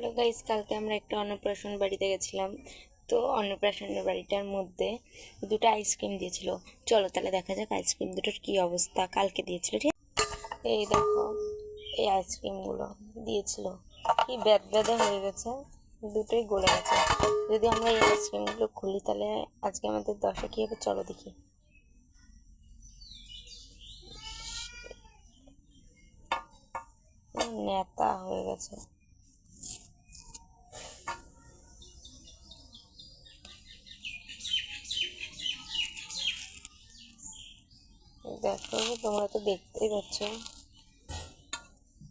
Hello guys, কালকে আমরা একটা অন্নপ্রাশন বাড়িতে গেছিলাম। তো অন্নপ্রাশনের বাড়িটার মধ্যে দুটো আইসক্রিম দিয়েছিল। চলো তাহলে দেখা যাক আইসক্রিম দুটোর কি অবস্থা। কালকে দিয়েছিল, ঠিক এই দেখো, এই আইসক্রিমগুলো দিয়েছিল, কি ব্যাদব্যাদা হয়ে গেছে, দুটোই গলে গেছে। যদি আমরা এই আইসক্রিমগুলো খুলি তাহলে আজকে আমাদের দশা কী হবে, চলো দেখি। নেতা হয়ে গেছে। দেখো, তোমরা তো দেখতেই পাচ্ছ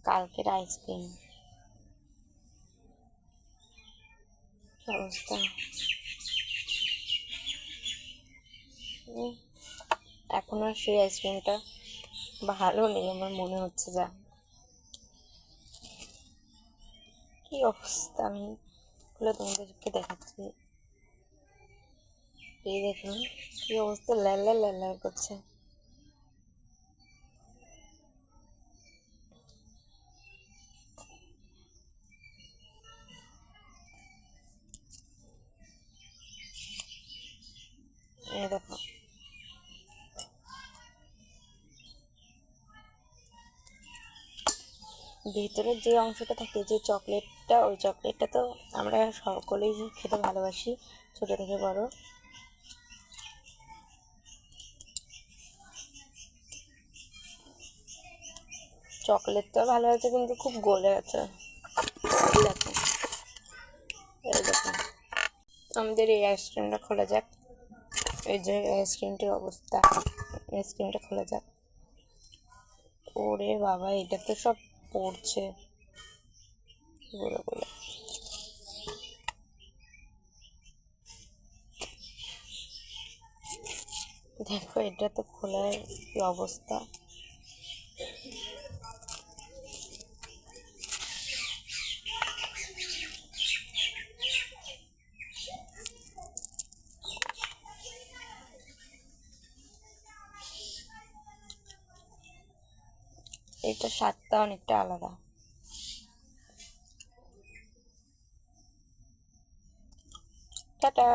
কালকের আইসক্রিম অবস্থা। এখন আর সেই আইসক্রিমটা ভালো নেই আমার মনে হচ্ছে। যা কি অবস্থা, আমি খুলে তোমাদেরকে দেখাচ্ছি। এই দেখুন কি অবস্থা, লাল লাল লাল লাল করছে। এই দেখো, ভেতরের যে অংশটা থাকে, যে চকলেটটা, ওই চকলেটটা তো আমরা সকলেই খেতে ভালোবাসি, ছোট থেকে বড়। চকলেট তো ভালো আছে, কিন্তু খুব গলে আছে। দেখো, এই দেখো, আমাদের এই আইসক্রিমটা খোলা যাক। এই যে আইসক্রিমটির অবস্থা, আইসক্রিমটা খোলা যাক। ওরে বাবা, এটা তো সব পড়ছে বলে বলে। দেখো, এটা তো খোলার কি অবস্থা। এটা স্বাদটা অনেকটা আলাদা। টাটা।